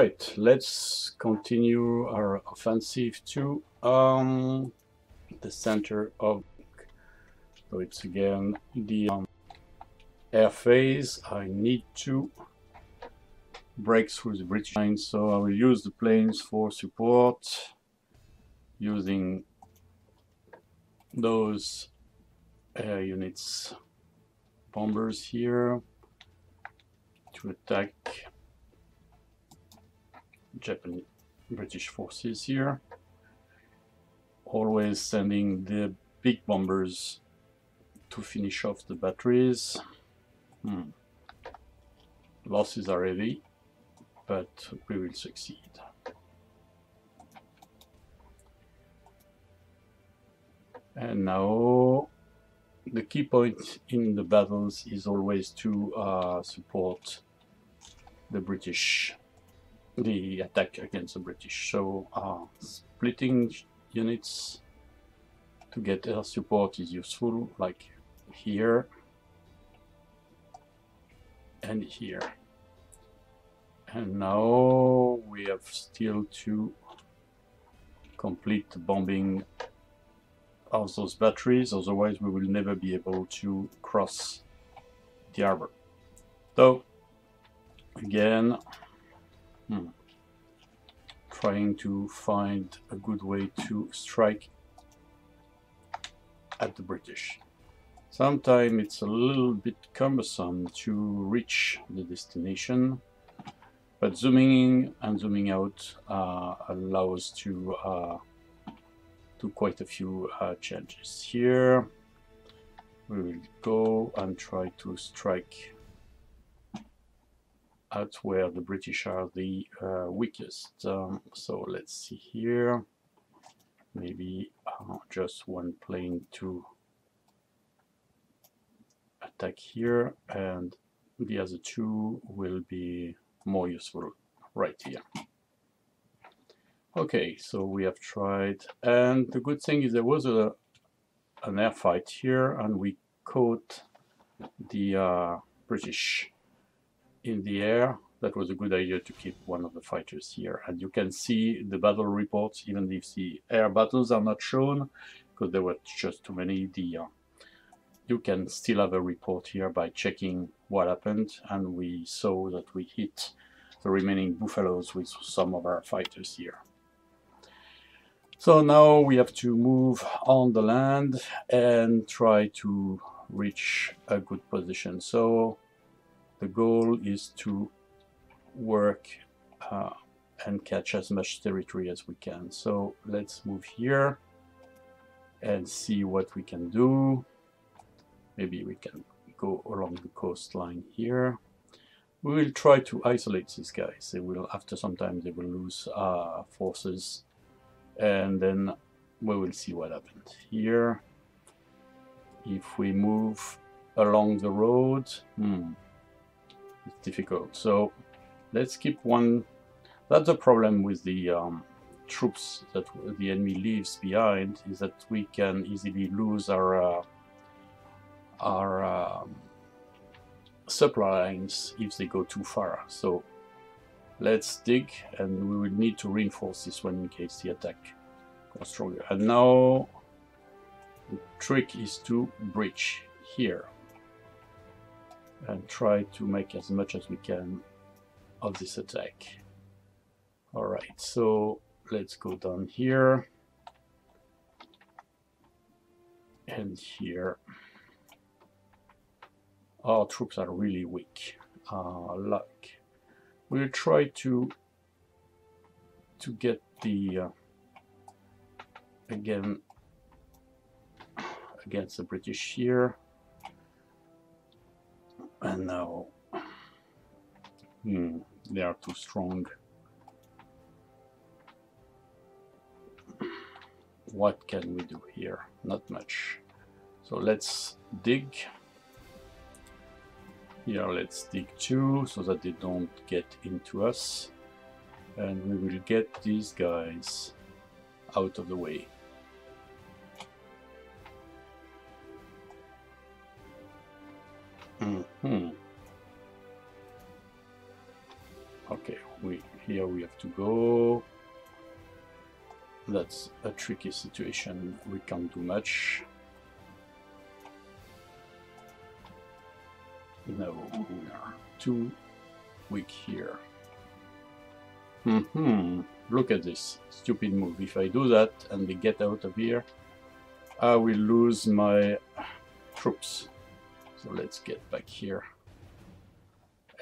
Alright, let's continue our offensive to the center of, so it's again the air phase. I need to break through the British lines, so I will use the planes for support using those air units bombers here to attack Japanese British forces here, always sending the big bombers to finish off the batteries. Losses are heavy, but we will succeed. And now the key point in the battles is always to support the British, the attack against the British. So splitting units to get air support is useful, like here and here. And now we have still to complete the bombing of those batteries, otherwise we will never be able to cross the harbor. So again, trying to find a good way to strike at the British. Sometimes it's a little bit cumbersome to reach the destination, but zooming in and zooming out allows to do quite a few changes. Here we will go and try to strike at where the British are the weakest. So let's see here, maybe just one plane to attack here, and the other two will be more useful right here. Okay, so we have tried, and the good thing is there was an air fight here, and we caught the British in the air. That was a good idea to keep one of the fighters here. And you can see the battle reports, even if the air battles are not shown, because there were just too many. You can still have a report here by checking what happened, and we saw that we hit the remaining buffaloes with some of our fighters here. So now we have to move on the land and try to reach a good position. So the goal is to work and catch as much territory as we can. So let's move here and see what we can do. Maybe we can go along the coastline here. We will try to isolate these guys. They will, after some time, they will lose forces, and then we will see what happens here. If we move along the road, it's difficult. So let's keep one. That's the problem with the troops that the enemy leaves behind, is that we can easily lose our supply lines if they go too far. So let's dig, and we will need to reinforce this one in case the attack goes stronger. And now the trick is to breach here and try to make as much as we can of this attack. Alright, so let's go down here and here. Our troops are really weak. Like, we'll try to get the again against the British here. And now they are too strong. What can we do here? Not much. So let's dig. Here let's dig too, so that they don't get into us, and we will get these guys out of the way. Okay, here we have to go. That's a tricky situation. We can't do much. No, we are too weak here. Look at this stupid move. If I do that and they get out of here, I will lose my troops. So let's get back here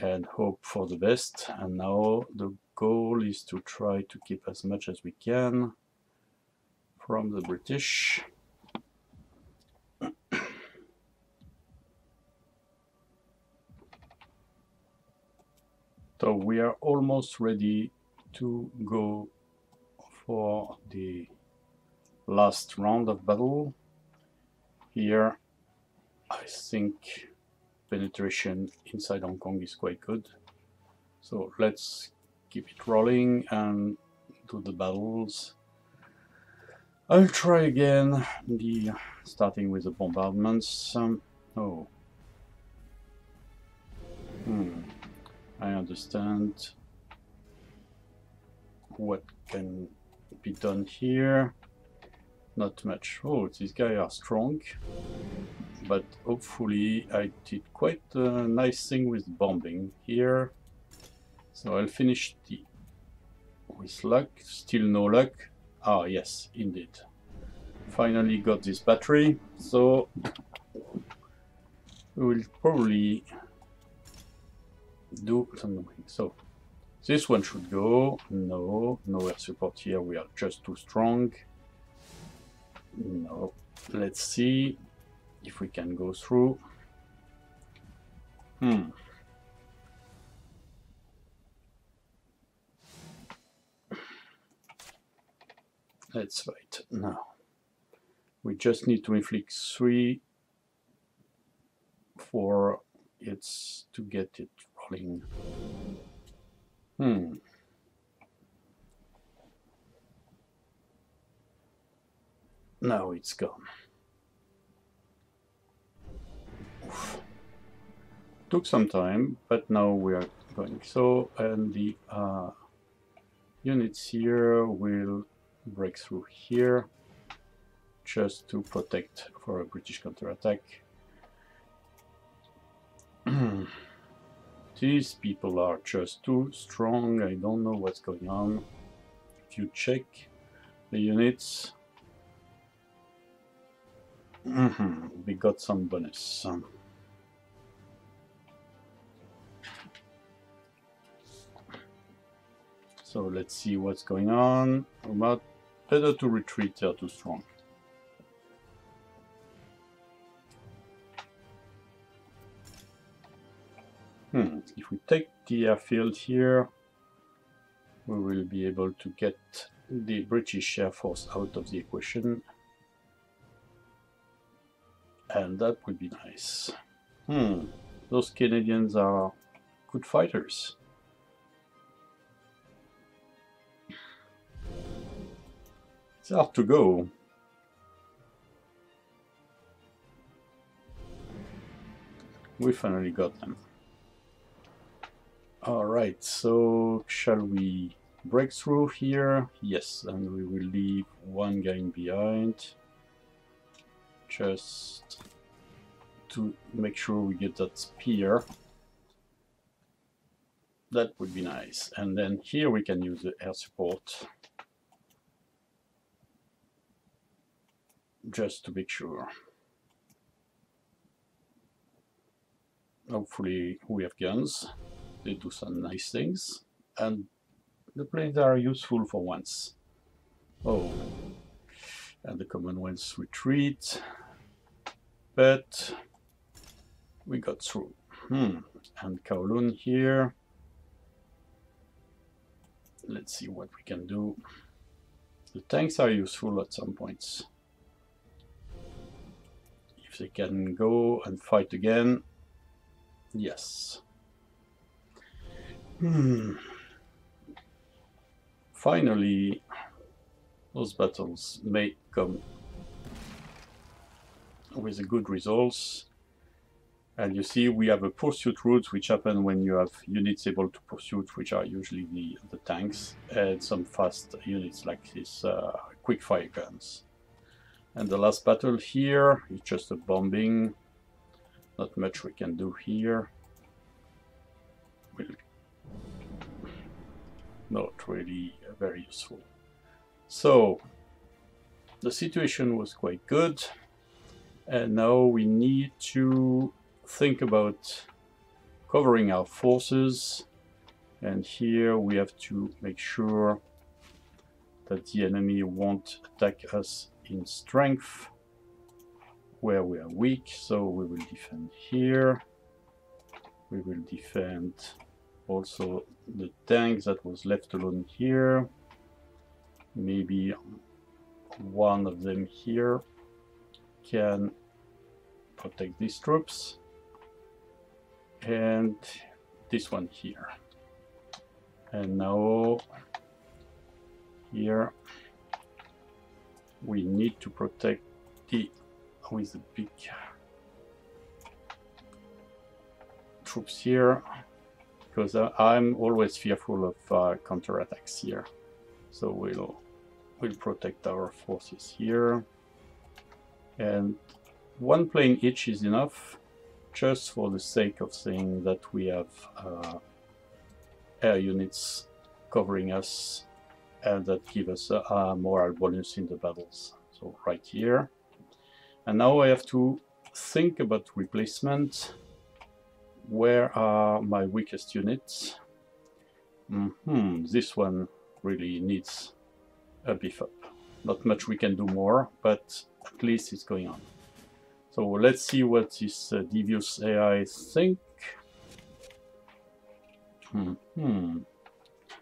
and hope for the best. And now the goal is to try to keep as much as we can from the British. So we are almost ready to go for the last round of battle. Here I think penetration inside Hong Kong is quite good. So let's keep it rolling and do the battles. I'll try again, starting with the bombardments. I understand what can be done here. Not much. Oh, these guys are strong, but hopefully I did quite a nice thing with bombing here. So I'll finish with luck. Still no luck. Ah, yes, indeed. Finally got this battery, so we will probably do something. So this one should go. No air support here. We are just too strong. No. Let's see if we can go through. Let's fight now. We just need to inflict 3 for it's to get it rolling. Now it's gone. Oof. Took some time, but now we are going. So, and the units here will break through here just to protect for a British counterattack. These people are just too strong. I don't know what's going on. If you check the units, we got some bonus. So let's see what's going on. But better to retreat, they're too strong. If we take the airfield here, we will be able to get the British Air Force out of the equation. And that would be nice. Those Canadians are good fighters. It's hard to go. We finally got them. Alright, so shall we break through here? Yes, and we will leave one guy behind. Just to make sure we get that spear. That would be nice. And then here we can use the air support. Just to make sure. Hopefully we have guns. They do some nice things. And the planes are useful for once. Oh. And the Commonwealth retreat. But we got through. And Kowloon here. Let's see what we can do. The tanks are useful at some points. If they can go and fight again. Yes. Finally, those battles may come with a good results. And you see we have a pursuit route, which happen when you have units able to pursue, which are usually the tanks, and some fast units like these quick fire guns. And the last battle here is just a bombing. Not much we can do here. Not really very useful. So the situation was quite good, and now we need to think about covering our forces, and here we have to make sure that the enemy won't attack us in strength where we are weak. So we will defend here. We will defend also the tanks that was left alone here. Maybe one of them here can protect these troops, and this one here. And now here we need to protect the with the big troops here, because I'm always fearful of counterattacks here. So we'll protect our forces here, and one plane each is enough, just for the sake of saying that we have air units covering us, and that give us a moral bonus in the battles. So right here. And now I have to think about replacement. Where are my weakest units? This one really needs a beef up. Not much we can do more, but at least it's going on. So let's see what this devious AI think.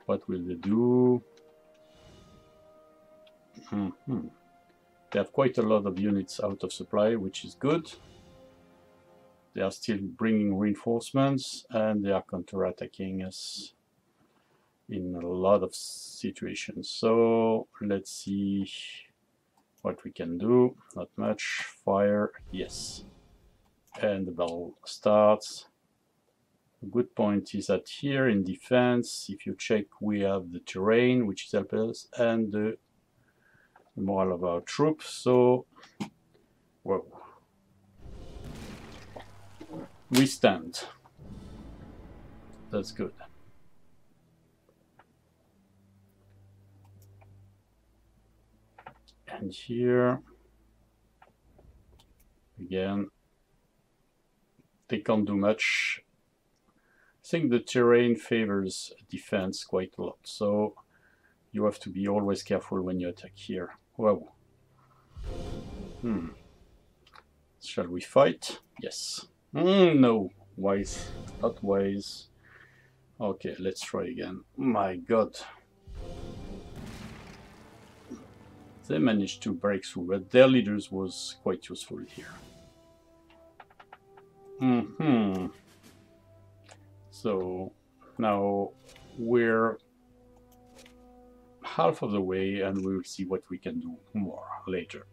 What will they do? They have quite a lot of units out of supply, which is good. They are still bringing reinforcements, and they are counter-attacking us in a lot of situations. So let's see what we can do. Not much. Fire, yes. And the battle starts. A good point is that here in defense, if you check, we have the terrain, which is helping us, and the morale of our troops. So, whoa. We stand. That's good. And here, again, they can't do much. I think the terrain favors defense quite a lot, so you have to be always careful when you attack here. Whoa. Shall we fight? Yes. No. Wise. Not wise. Okay, let's try again. My god. They managed to break through, but their leaders was quite useful here. So now we're half of the way, and we will see what we can do more later.